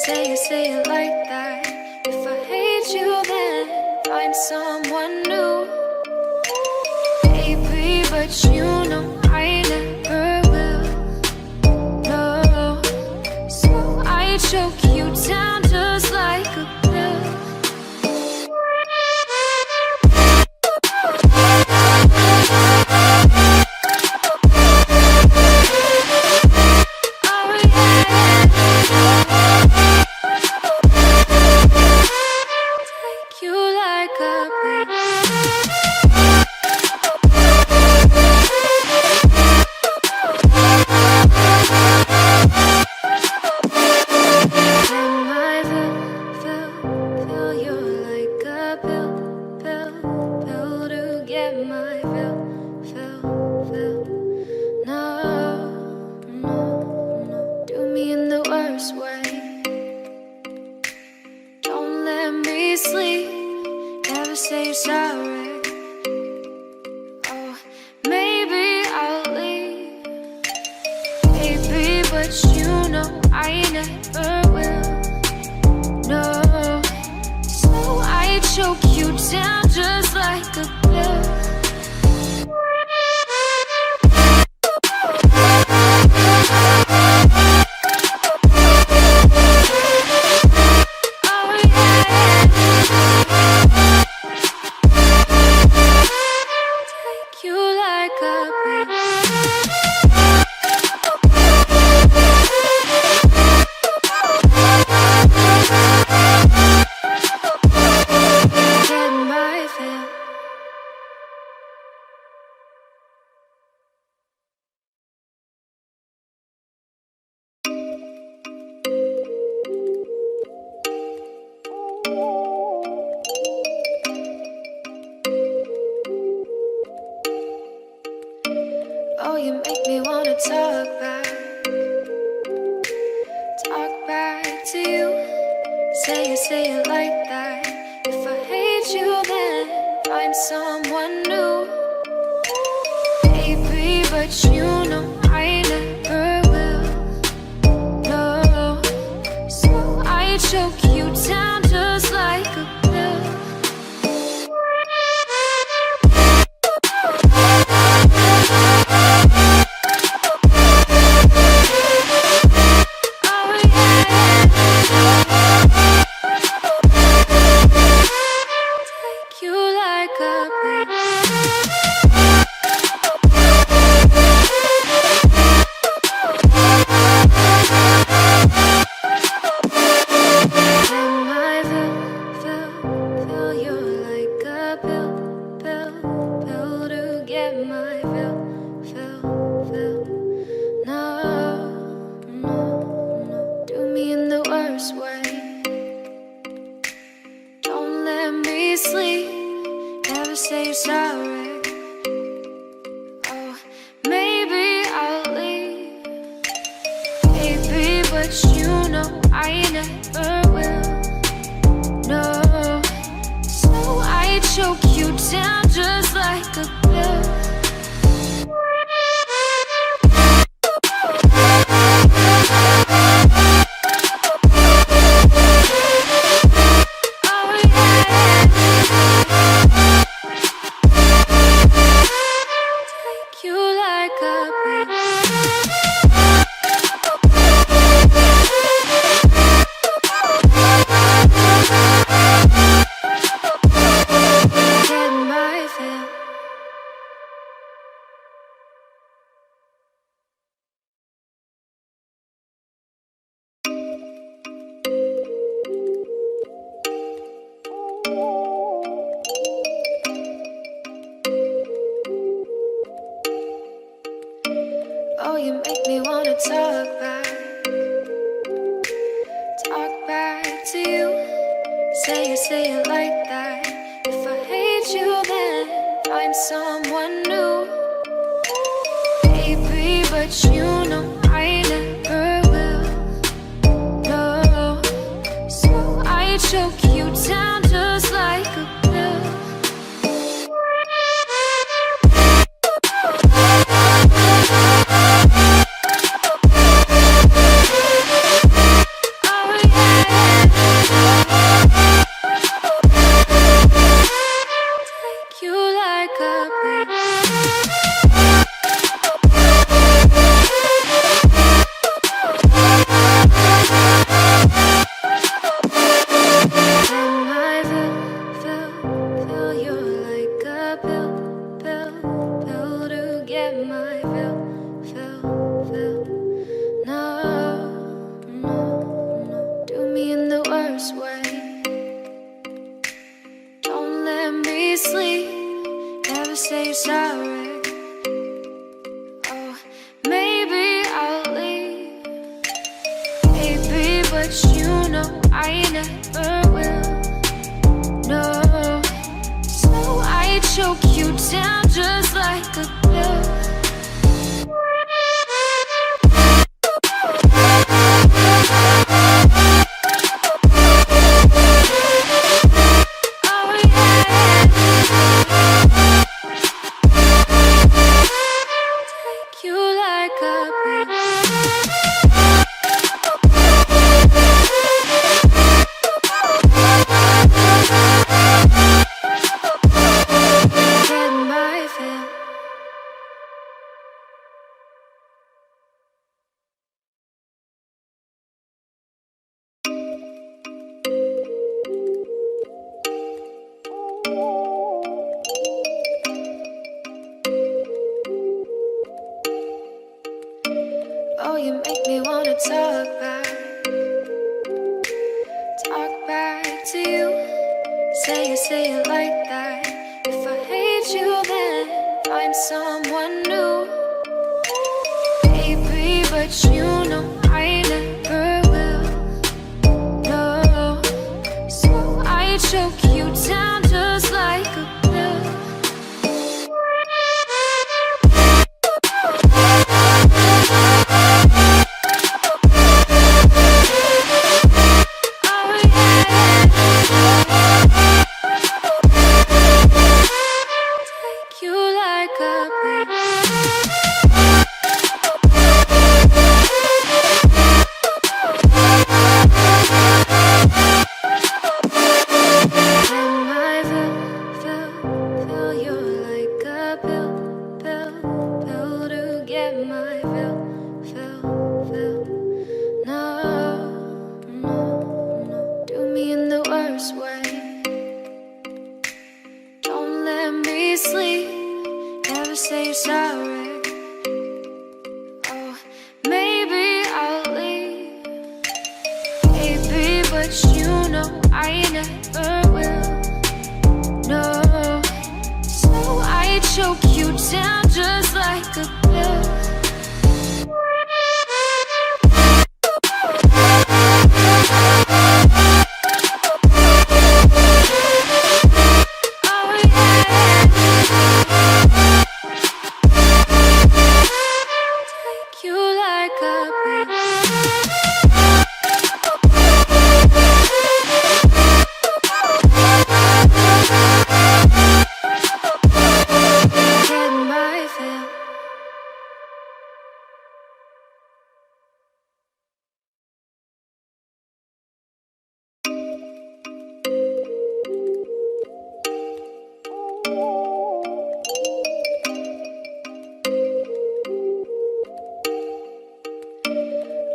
say it like that. If I hate you, then find someone new. Baby, but you know I never will. No, so I choke you down just like a pill. Oh, you make me wanna talk back to you. Say it like that. If I hate you, then find someone new. Baby, but you know I never will. No, so I choke you down just like a pill. Oh, you make me wanna talk back to you. Say it like that. If I hate you, then find someone new. Baby, but you know I never will. No, so I choke you down just like a pill. Oh yeah. but you know I never will. No, so I choke you down just like a pill. Oh, you make me wanna talk back to you. Say it like that. If I hate you, then find someone new. Baby, but you know I never will. No, so I choke you down just like a pill.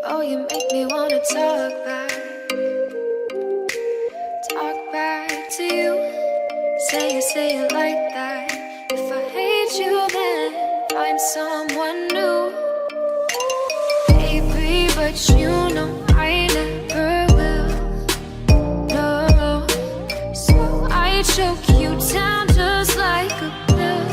Oh, you make me wanna talk back to you. Say it like that. If I hate you, then find someone new. Baby, but you know I never will. No, so I choke you down just like a pill.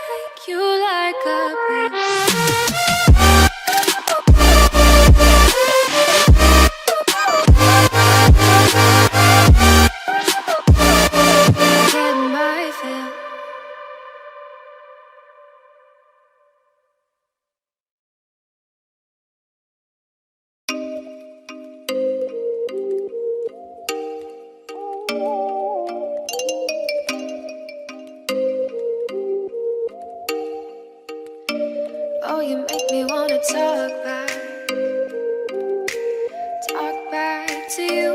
Take you like a pill. you make me wanna talk back to you.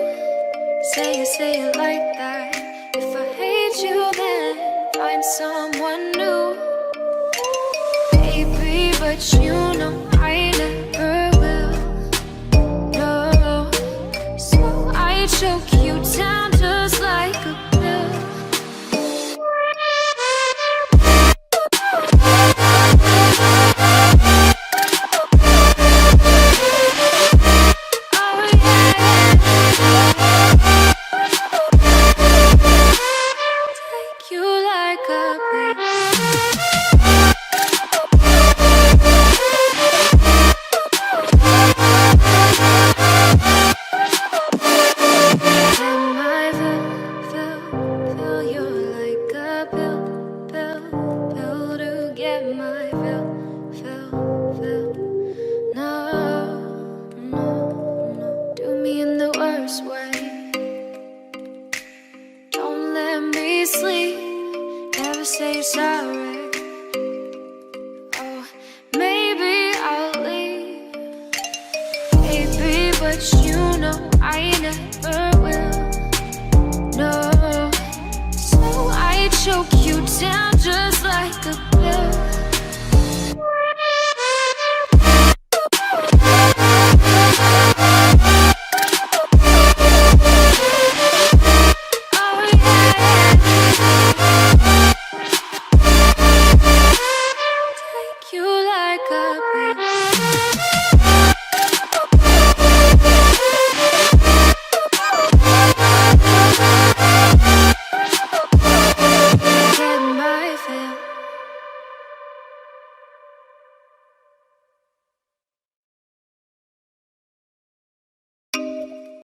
Say it like that. If I hate you, then find someone new. Baby, but you know I never will. No, so I choke you down just like a pill. Sleep, never say sorry. Oh, maybe I'll leave, baby, but you know I never will. No, so I choke you down